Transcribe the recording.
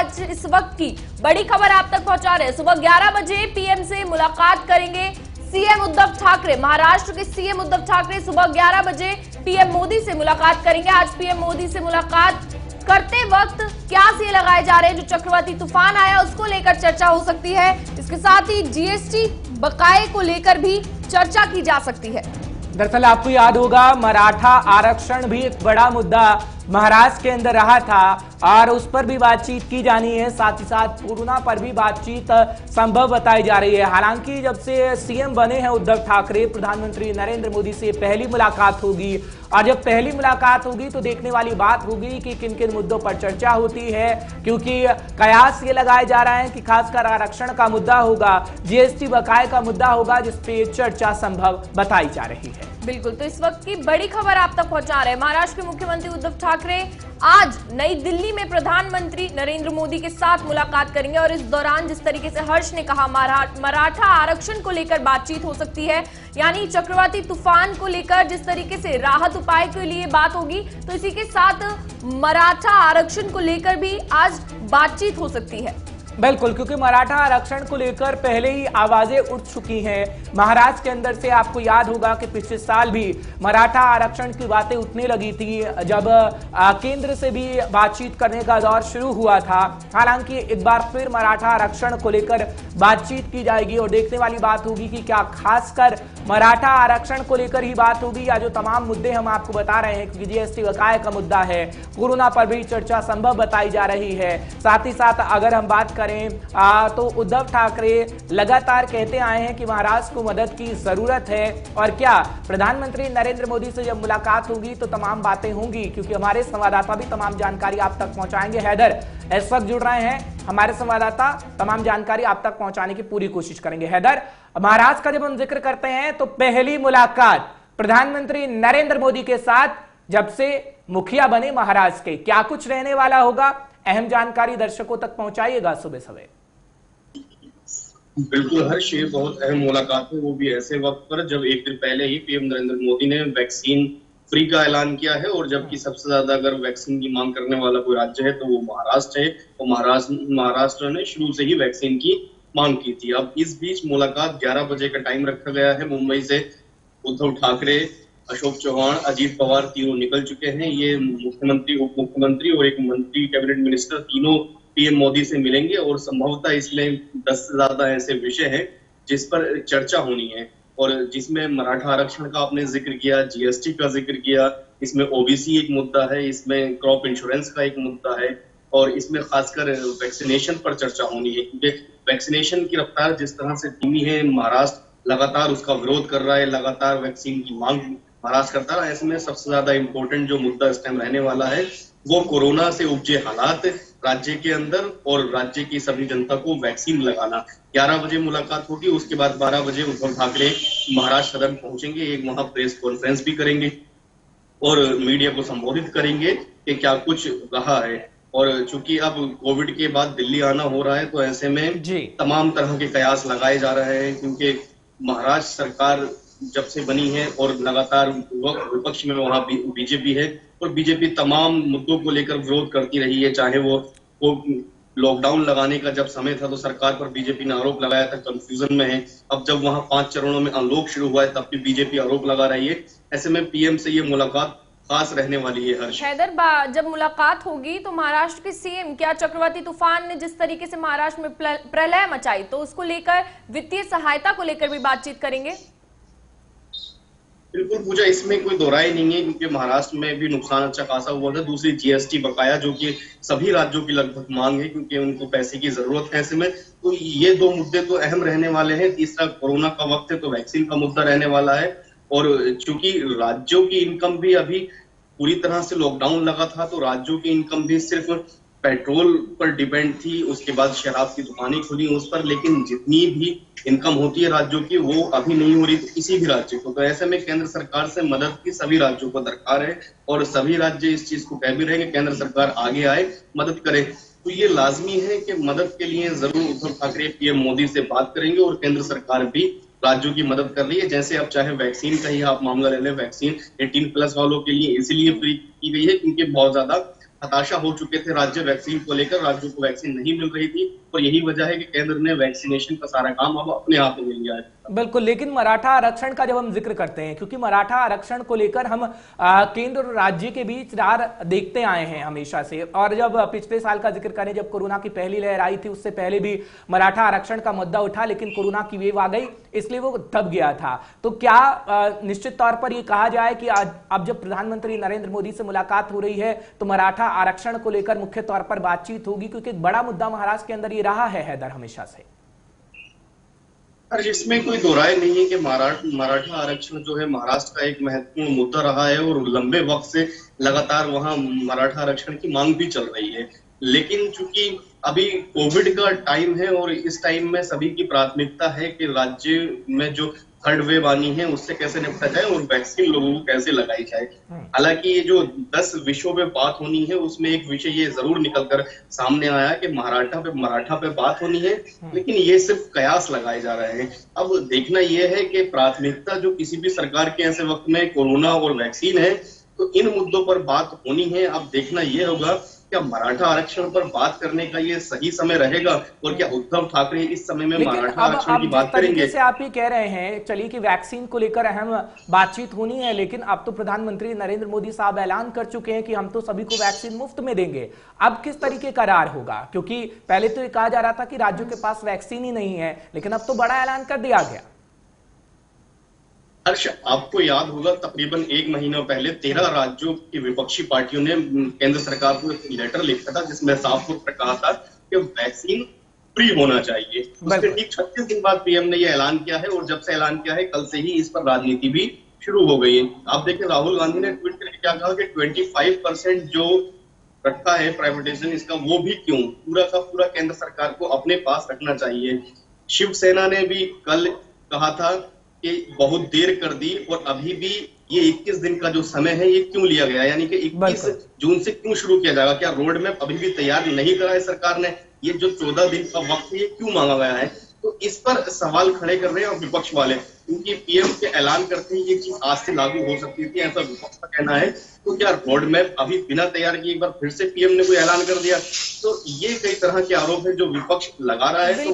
आज इस वक्त की बड़ी खबर आप तक पहुंचा रहे हैं। सुबह 11 बजे पीएम से मुलाकात करेंगे सीएम उद्धव ठाकरे। महाराष्ट्र के सीएम उद्धव ठाकरे सुबह 11 बजे पीएम मोदी से मुलाकात करेंगे। आज पीएम मोदी से मुलाकात करते वक्त क्या से लगाए जा रहे हैं, जो चक्रवाती तूफान आया उसको लेकर चर्चा हो सकती है। इसके साथ ही जीएसटी बकाये को लेकर भी चर्चा की जा सकती है। दरअसल आपको याद होगा मराठा आरक्षण भी एक बड़ा मुद्दा महाराष्ट्र के अंदर रहा था और उस पर भी बातचीत की जानी है। साथ ही साथ कोरोना पर भी बातचीत संभव बताई जा रही है। हालांकि जब से सीएम बने हैं उद्धव ठाकरे, प्रधानमंत्री नरेंद्र मोदी से पहली मुलाकात होगी और जब पहली मुलाकात होगी तो देखने वाली बात होगी कि किन किन मुद्दों पर चर्चा होती है, क्योंकि कयास ये लगाए जा रहे हैं कि खासकर आरक्षण का मुद्दा होगा, जीएसटी बकाये का मुद्दा होगा, जिसपे चर्चा संभव बताई जा रही है। बिल्कुल, तो इस वक्त की बड़ी खबर आप तक पहुंचा रहे हैं। महाराष्ट्र के मुख्यमंत्री उद्धव ठाकरे आज नई दिल्ली में प्रधानमंत्री नरेंद्र मोदी के साथ मुलाकात करेंगे और इस दौरान जिस तरीके से हर्ष ने कहा मराठा आरक्षण को लेकर बातचीत हो सकती है, यानी चक्रवाती तूफान को लेकर जिस तरीके से राहत उपाय के लिए बात होगी, तो इसी के साथ मराठा आरक्षण को लेकर भी आज बातचीत हो सकती है। बिल्कुल, क्योंकि मराठा आरक्षण को लेकर पहले ही आवाजें उठ चुकी हैं महाराष्ट्र के अंदर से। आपको याद होगा कि पिछले साल भी मराठा आरक्षण की बातें उठने लगी थी जब केंद्र से भी बातचीत करने का दौर शुरू हुआ था। हालांकि एक बार फिर मराठा आरक्षण को लेकर बातचीत की जाएगी और देखने वाली बात होगी कि क्या खासकर मराठा आरक्षण को लेकर ही बात होगी या जो तमाम मुद्दे हम आपको बता रहे हैं, क्योंकि जीएसटी बकाये का मुद्दा है, कोरोना पर भी चर्चा संभव बताई जा रही है। साथ ही साथ अगर हम बात करें तो उद्धव ठाकरे लगातार कहते आए हैं कि महाराष्ट्र को मदद की जरूरत है और क्या प्रधानमंत्री नरेंद्र मोदी से जब मुलाकात होगी तो तमाम बातें होंगी, क्योंकि हमारे संवाददाता भी तमाम जानकारी आप तक पहुंचाएंगे। हैदर इस वक्त जुड़ रहे हैं हमारे संवाददाता, तमाम जानकारी आप तक पहुंचाने की पूरी कोशिश करेंगे। हैदर, महाराष्ट्र का जब हम जिक्र करते हैं तो पहली मुलाकात प्रधानमंत्री नरेंद्र मोदी के साथ जब से मुखिया बने महाराष्ट्र के, क्या कुछ रहने वाला होगा? अहम जानकारी दर्शकों तक पहुंचाइएगा सुबह सवेरे। बिल्कुल हर्ष, ये बहुत अहम मुलाकात है, वो भी ऐसे वक्त पर जब एक दिन पहले ही पीएम नरेंद्र मोदी ने वैक्सीन फ्री का ऐलान किया है और जबकि सबसे ज्यादा अगर वैक्सीन की मांग करने वाला कोई राज्य है तो वो महाराष्ट्र है और महाराष्ट्र ने शुरू से ही वैक्सीन की मांग की थी। अब इस बीच मुलाकात 11 बजे का टाइम रखा गया है। मुंबई से उद्धव ठाकरे, अशोक चौहान, अजीत पवार तीनों निकल चुके हैं। ये मुख्यमंत्री, उप मुख्यमंत्री और एक मंत्री, कैबिनेट मिनिस्टर तीनों पीएम मोदी से मिलेंगे और संभवतः इसमें 10 से ज्यादा ऐसे विषय हैं जिस पर चर्चा होनी है और जिसमें मराठा आरक्षण का आपने जिक्र किया, जीएसटी का जिक्र किया, इसमें ओबीसी एक मुद्दा है, इसमें क्रॉप इंश्योरेंस का एक मुद्दा है और इसमें खासकर वैक्सीनेशन पर चर्चा होनी है, क्योंकि वैक्सीनेशन की रफ्तार जिस तरह से धीमी है, महाराष्ट्र लगातार उसका विरोध कर रहा है, लगातार वैक्सीन की मांग महाराष्ट्र करता है। ऐसे में सबसे ज्यादा इंपॉर्टेंट जो मुद्दा इस टाइम रहने वाला है वो कोरोना से उपजे हालात राज्य के अंदर और राज्य की सभी जनता को वैक्सीन लगाना। 11 बजे मुलाकात होगी, उसके बाद 12 बजे उद्धव ठाकरे महाराष्ट्र सदन पहुंचेंगे, एक वहां प्रेस कॉन्फ्रेंस भी करेंगे और मीडिया को संबोधित करेंगे कि क्या कुछ रहा है। और चूंकि अब कोविड के बाद दिल्ली आना हो रहा है तो ऐसे में तमाम तरह के कयास लगाए जा रहे हैं, क्योंकि महाराष्ट्र सरकार जब से बनी है और लगातार विपक्ष में वहां बीजेपी है और बीजेपी तमाम मुद्दों को लेकर विरोध करती रही है। चाहे वो लॉकडाउन लगाने का जब समय था तो सरकार पर बीजेपी ने आरोप लगाया था, कंफ्यूजन में है। अब जब वहां 5 चरणों में अनलॉक शुरू हुआ है तब भी बीजेपी आरोप लगा रही है। ऐसे में पीएम से ये मुलाकात खास रहने वाली है। हर्ष, हैदर, जब मुलाकात होगी तो महाराष्ट्र के सीएम क्या चक्रवाती तूफान ने जिस तरीके से महाराष्ट्र में प्रलय मचाई तो उसको लेकर वित्तीय सहायता को लेकर भी बातचीत करेंगे? बिल्कुल पूजा, इसमें कोई दोहराई नहीं है, क्योंकि महाराष्ट्र में भी नुकसान अच्छा खासा हुआ था। दूसरी जीएसटी बकाया जो कि सभी राज्यों की लगभग मांग है, क्योंकि उनको पैसे की जरूरत है। ऐसे में तो ये 2 मुद्दे तो अहम रहने वाले हैं। तीसरा कोरोना का वक्त है तो वैक्सीन का मुद्दा रहने वाला है और चूंकि राज्यों की इनकम भी अभी पूरी तरह से लॉकडाउन लगा था तो राज्यों की इनकम भी सिर्फ पेट्रोल पर डिपेंड थी, उसके बाद शराब की दुकानें खुली उस पर, लेकिन जितनी भी इनकम होती है राज्यों की वो अभी नहीं हो रही किसी भी राज्य को। तो ऐसे में केंद्र सरकार से मदद की सभी राज्यों को दरकार है और सभी राज्य इस चीज को कह भी रहे हैं कि केंद्र सरकार आगे आए, मदद करे। तो ये लाजमी है कि मदद के लिए जरूर उद्धव ठाकरे पीएम मोदी से बात करेंगे और केंद्र सरकार भी राज्यों की मदद कर रही है। जैसे अब चाहे वैक्सीन का ही आप मामला ले लें, वैक्सीन 18+ वालों के लिए इसीलिए फ्री की गई है क्योंकि बहुत ज्यादा हताशा हो चुके थे राज्य वैक्सीन को लेकर, राज्यों को वैक्सीन नहीं मिल रही थी और यही वजह है कि केंद्र ने वैक्सीनेशन का सारा काम अब अपने हाथ में ले लिया है। बिल्कुल, लेकिन मराठा आरक्षण का जब हम जिक्र करते हैं, क्योंकि मराठा आरक्षण को लेकर हम केंद्र और राज्य के बीच रार देखते आए हैं हमेशा से, और जब पिछले साल का जिक्र करें, जब कोरोना की पहली लहर आई थी, उससे पहले भी मराठा आरक्षण का मुद्दा उठा, लेकिन कोरोना की वेव आ गई, इसलिए वो दब गया था। तो क्या निश्चित तौर पर ये कहा जाए कि आज अब जब प्रधानमंत्री नरेंद्र मोदी से मुलाकात हो रही है तो मराठा आरक्षण को लेकर मुख्य तौर पर बातचीत होगी, क्योंकि एक बड़ा मुद्दा महाराष्ट्र के अंदर ये रहा है हैदर हमेशा से। इसमें कोई दो राय नहीं है कि मराठा आरक्षण जो है महाराष्ट्र का एक महत्वपूर्ण मुद्दा रहा है और लंबे वक्त से लगातार वहां मराठा आरक्षण की मांग भी चल रही है। लेकिन चूंकि अभी कोविड का टाइम है और इस टाइम में सभी की प्राथमिकता है कि राज्य में जो थर्ड वेव आनी है उससे कैसे निपटा जाए और वैक्सीन लोगों को कैसे लगाई जाए। हालांकि ये जो 10 विषयों पे बात होनी है उसमें एक विषय ये जरूर निकलकर सामने आया कि मराठा पे बात होनी है, लेकिन ये सिर्फ कयास लगाए जा रहे हैं। अब देखना ये है कि प्राथमिकता जो किसी भी सरकार के ऐसे वक्त में कोरोना और वैक्सीन है, तो इन मुद्दों पर बात होनी है। अब देखना ये होगा क्या मराठा आरक्षण पर बात करने का ये सही समय रहेगा और क्या उद्धव ठाकरे इस समय में मराठा आरक्षण की बात करेंगे। से आप ये कह रहे हैं, चलिए कि वैक्सीन को लेकर अहम बातचीत होनी है, लेकिन अब तो प्रधानमंत्री नरेंद्र मोदी साहब ऐलान कर चुके हैं कि हम तो सभी को वैक्सीन मुफ्त में देंगे। अब किस तरीके का रार होगा, क्योंकि पहले तो ये कहा जा रहा था कि राज्यों के पास वैक्सीन ही नहीं है, लेकिन अब तो बड़ा ऐलान कर दिया गया। हर्ष, आपको याद होगा तकरीबन 1 महीना पहले 13 राज्यों की विपक्षी पार्टियों ने केंद्र सरकार को एक लेटर लिखा था जिसमें साफ तौर पर कहा था कि वैक्सीन फ्री होना चाहिए। उसके ठीक 36 दिन बाद पीएम ने यह ऐलान किया है और जब से ऐलान किया है कल से ही इस पर राजनीति भी शुरू हो गई है। आप देखें राहुल गांधी ने ट्वीट करके क्या कहा कि 25% जो रखा है प्राइवेटाइजेशन इसका, वो भी क्यों, पूरा का पूरा केंद्र सरकार को अपने पास रखना चाहिए। शिवसेना ने भी कल कहा था कि बहुत देर कर दी और अभी भी ये 21 दिन का जो समय है ये क्यों लिया गया, यानी कि 21 जून से क्यों शुरू किया जाएगा, क्या रोड मैप अभी भी तैयार नहीं करा है सरकार ने, ये जो 14 दिन का वक्त है ये क्यों मांगा गया है। तो इस पर सवाल खड़े कर रहे हैं और विपक्ष वाले, क्योंकि पीएम के ऐलान करते ही ये चीज आज से लागू हो सकती थी, ऐसा विपक्ष का कहना है। तो क्या रोड मैप अभी बिना तैयार किए एक बार फिर से पीएम ने कोई ऐलान कर दिया, तो ये कई तरह के आरोप है जो विपक्ष लगा रहा है।